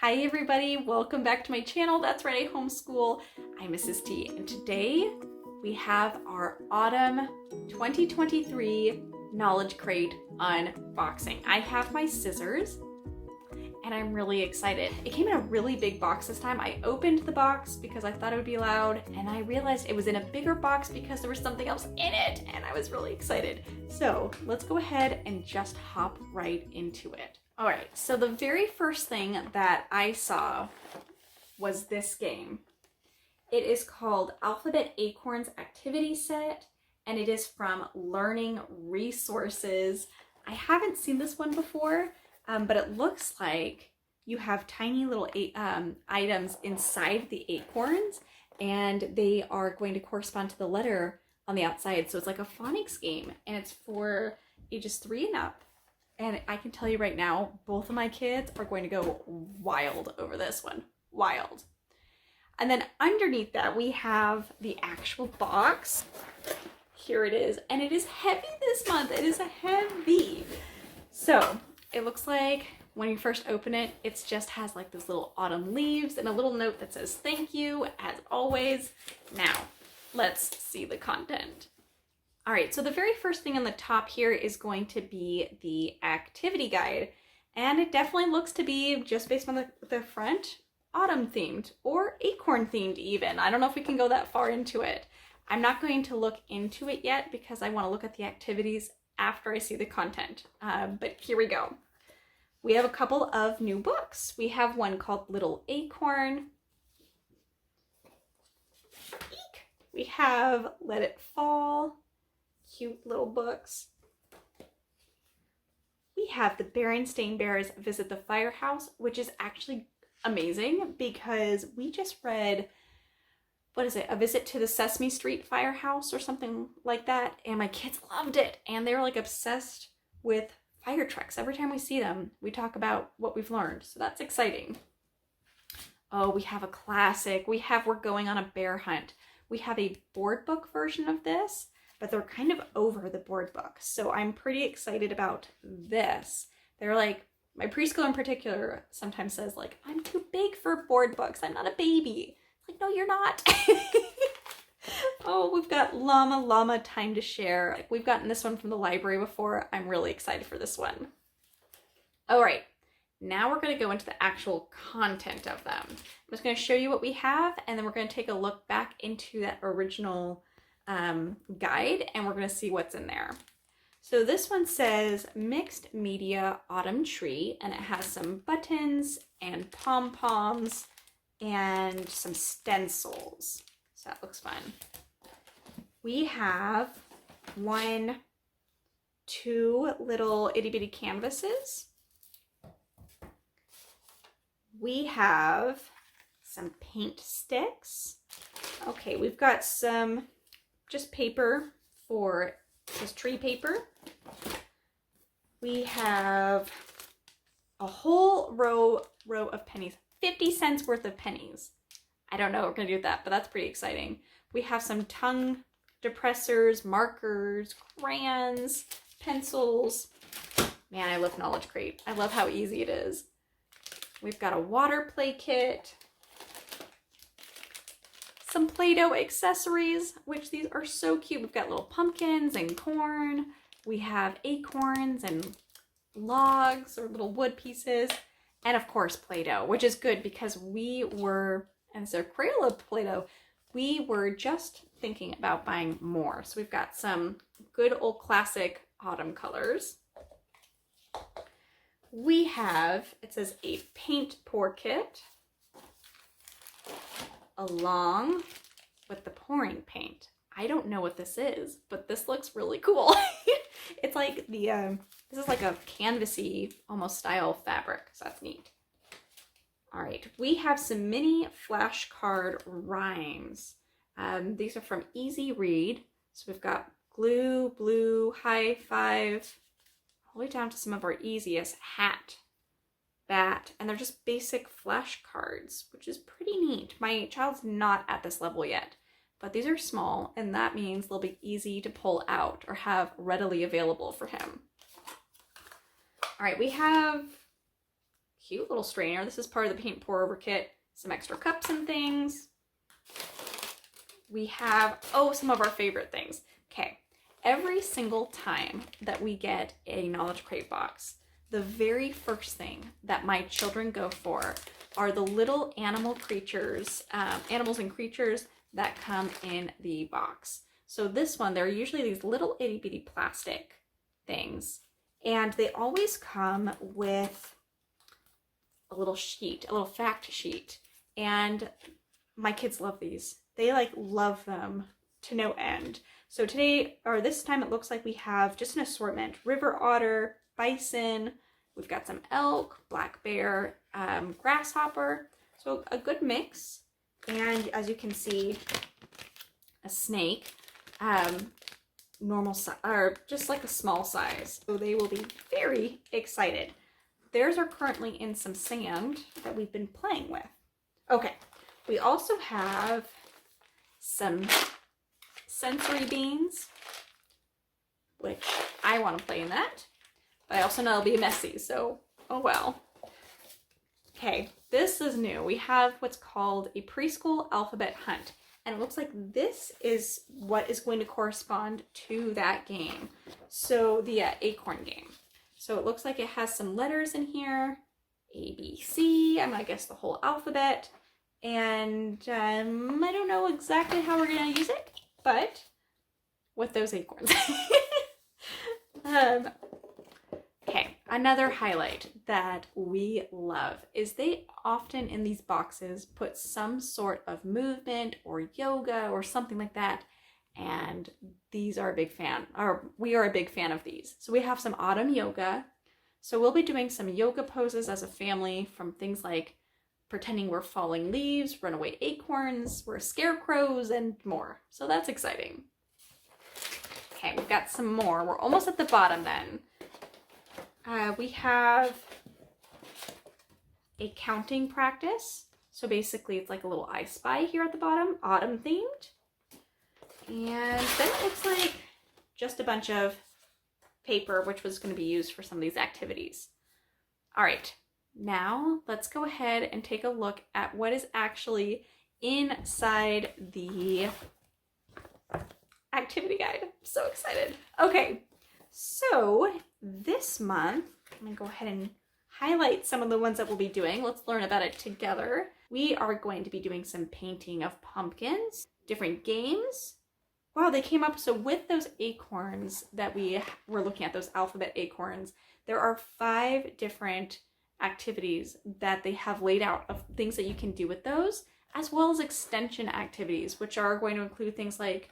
Hi everybody, welcome back to my channel. That's right, I homeschool. I'm Mrs. T, and today we have our autumn 2023 Knowledge Crate unboxing. I have my scissors and I'm really excited. It came in a really big box this time. I opened the box because I thought it would be loud, and I realized it was in a bigger box because there was something else in it, and I was really excited. So let's go ahead and just hop right into it. All right, so the very first thing that I saw was this game. It is called Alphabet Acorns Activity Set, and it is from Learning Resources. I haven't seen this one before, but it looks like you have tiny little items inside the acorns, and they are going to correspond to the letter on the outside. So it's like a phonics game, and it's for ages 3 and up. And I can tell you right now, both of my kids are going to go wild over this one. Wild. And then underneath that, we have the actual box. Here it is. And it is heavy this month. It is a heavy. So it looks like when you first open it, it just has like this little autumn leaves and a little note that says thank you, as always. Now, let's see the content. All right, so the very first thing on the top here is going to be the activity guide. And it definitely looks to be, just based on the front, autumn themed or acorn themed even. I don't know if we can go that far into it. I'm not going to look into it yet because I want to look at the activities after I see the content. But here we go. We have a couple of new books. We have one called Little Acorn. Eek. We have Let It Fall. Cute little books. We have The Berenstain Bears Visit the Firehouse, which is actually amazing because we just read, what is it, A Visit to the Sesame Street Firehouse or something like that, and my kids loved it, and they were like obsessed with fire trucks. Every time we see them, we talk about what we've learned, so that's exciting. Oh, we have a classic. We have We're Going on a Bear Hunt. We have a board book version of this, but they're kind of over the board book. So I'm pretty excited about this. They're like, my preschool in particular sometimes says like, I'm too big for board books. I'm not a baby. Like, no, you're not. Oh, we've got Llama Time to Share. We've gotten this one from the library before. I'm really excited for this one. All right, now we're gonna go into the actual content of them. I'm just gonna show you what we have, and then we're gonna take a look back into that original guide, and we're going to see what's in there. So this one says Mixed Media Autumn Tree, and it has some buttons and pom-poms and some stencils. So that looks fun. We have 2 little itty-bitty canvases. We have some paint sticks. Okay, we've got some just paper for this tree paper. We have a whole row of pennies, 50 cents worth of pennies. I don't know what we're gonna do with that, but that's pretty exciting. We have some tongue depressors, markers, crayons, pencils. Man, I love Knowledge Crate. I love how easy it is. We've got a water play kit, some Play-Doh accessories, which these are so cute. We've got little pumpkins and corn. We have acorns and logs or little wood pieces. And of course, Play-Doh, which is good because we were, and it's a Crayola Play-Doh, we were just thinking about buying more. So we've got some good old classic autumn colors. We have, it says a paint pour kit, along with the pouring paint. I don't know what this is, but this looks really cool. It's like the, this is like a canvasy almost style fabric, so that's neat. All right, we have some mini flashcard rhymes. These are from Easy Read. So we've got glue, blue, high five, all the way down to some of our easiest, hat, bat, and they're just basic flashcards, which is pretty neat. My child's not at this level yet, but these are small, and that means they'll be easy to pull out or have readily available for him. All right, we have cute little strainer. This is part of the paint pour over kit. Some extra cups and things. We have, oh, some of our favorite things. Okay, every single time that we get a Knowledge Crate box, the very first thing that my children go for are the little animal creatures, animals and creatures that come in the box. So this one, they're usually these little itty bitty plastic things, and they always come with a little sheet, a little fact sheet, and my kids love these. They like love them to no end. So today, or this time, it looks like we have just an assortment: river otter, bison, we've got some elk, black bear, grasshopper, so a good mix. And as you can see, a snake, normal size, or just like a small size. So they will be very excited. Theirs are currently in some sand that we've been playing with. Okay, we also have some sensory beans, which I want to play in that, but I also know it'll be messy, so oh well. Okay, this is new. We have what's called a preschool alphabet hunt, and it looks like this is what is going to correspond to that game. So the acorn game. So it looks like it has some letters in here, A, B, C, I'm gonna guess the whole alphabet, and I don't know exactly how we're gonna use it, but with those acorns. Okay, another highlight that we love is they often in these boxes put some sort of movement or yoga or something like that, and these are a big fan, or we are a big fan of these. So we have some autumn yoga. So we'll be doing some yoga poses as a family, from things like pretending we're falling leaves, runaway acorns, we're scarecrows, and more. So that's exciting. Okay, we've got some more. We're almost at the bottom then. We have a counting practice. So basically it's like a little I Spy here at the bottom, autumn themed. And then it looks like just a bunch of paper, which was going to be used for some of these activities. All right, now let's go ahead and take a look at what is actually inside the activity guide. I'm so excited. Okay, so this month, I'm gonna go ahead and highlight some of the ones that we'll be doing. Let's learn about it together. We are going to be doing some painting of pumpkins, different games. Wow, they came up, so with those acorns that we were looking at, those alphabet acorns, there are 5 different activities that they have laid out of things that you can do with those, as well as extension activities, which are going to include things like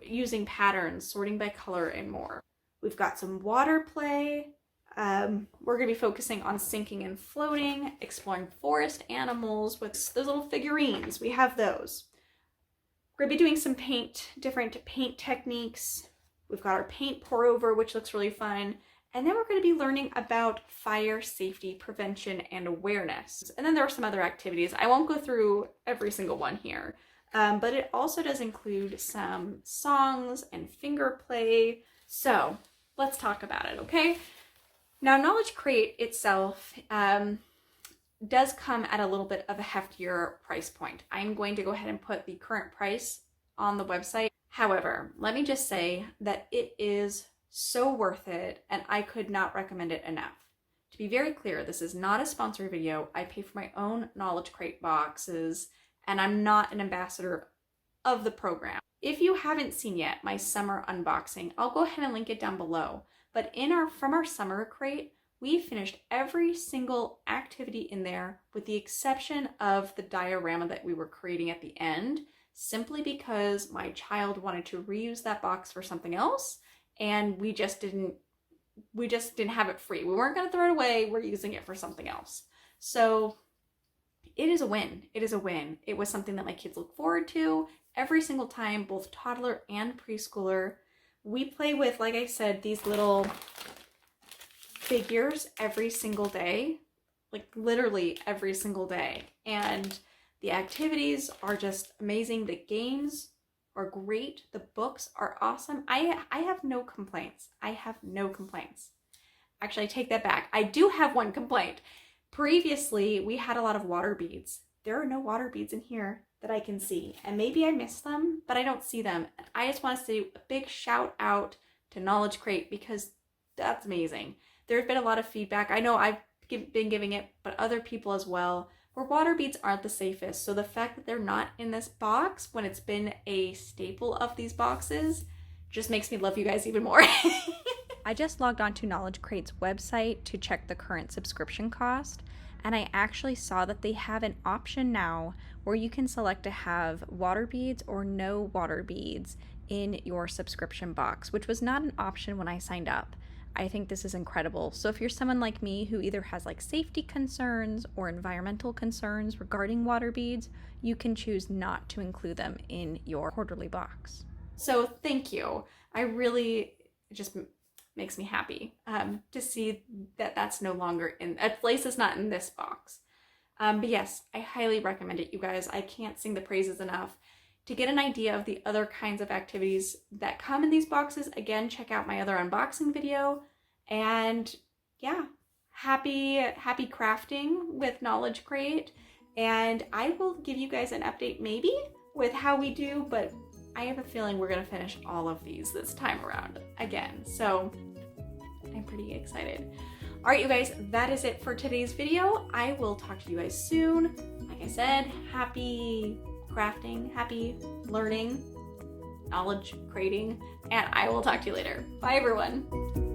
using patterns, sorting by color, and more. We've got some water play. We're going to be focusing on sinking and floating, exploring forest animals with those little figurines. We have those. We're going to be doing some different paint techniques. We've got our paint pour over, which looks really fun. And then we're going to be learning about fire safety prevention and awareness. And then there are some other activities. I won't go through every single one here, but it also does include some songs and finger play. So let's talk about it, okay? Now, Knowledge Crate itself does come at a little bit of a heftier price point. I'm going to go ahead and put the current price on the website. However, let me just say that it is so worth it, and I could not recommend it enough. To be very clear, this is not a sponsored video. I pay for my own Knowledge Crate boxes, and I'm not an ambassador of the program. If you haven't seen yet my summer unboxing, I'll go ahead and link it down below. But from our summer crate, we finished every single activity in there with the exception of the diorama that we were creating at the end, simply because my child wanted to reuse that box for something else, and we just didn't have it free. We weren't going to throw it away. We're using it for something else. So it is a win. It is a win. It was something that my kids look forward to every single time, both toddler and preschooler. We play with, like I said, these little figures every single day, like literally every single day. And the activities are just amazing. The games are great. The books are awesome. I have no complaints. I have no complaints. Actually, I take that back. I do have one complaint. Previously, we had a lot of water beads. There are no water beads in here that I can see, and maybe I missed them, but I don't see them. I just want to say a big shout out to Knowledge Crate because that's amazing. There's been a lot of feedback. I know I've been giving it, but other people as well, where water beads aren't the safest. So the fact that they're not in this box when it's been a staple of these boxes just makes me love you guys even more. I just logged on to Knowledge Crate's website to check the current subscription cost, and I actually saw that they have an option now where you can select to have water beads or no water beads in your subscription box, which was not an option when I signed up. I think this is incredible. So if you're someone like me who either has like safety concerns or environmental concerns regarding water beads, you can choose not to include them in your quarterly box. So thank you. I really just makes me happy to see that that's no longer in, at least it's not in this box. But yes, I highly recommend it, you guys. I can't sing the praises enough. To get an idea of the other kinds of activities that come in these boxes, again, check out my other unboxing video. And yeah, happy crafting with Knowledge Crate. And I will give you guys an update maybe with how we do, but I have a feeling we're gonna finish all of these this time around again. So I'm pretty excited. All right, you guys, that is it for today's video. I will talk to you guys soon. Like I said, happy crafting, happy learning, knowledge creating, and I will talk to you later. Bye, everyone.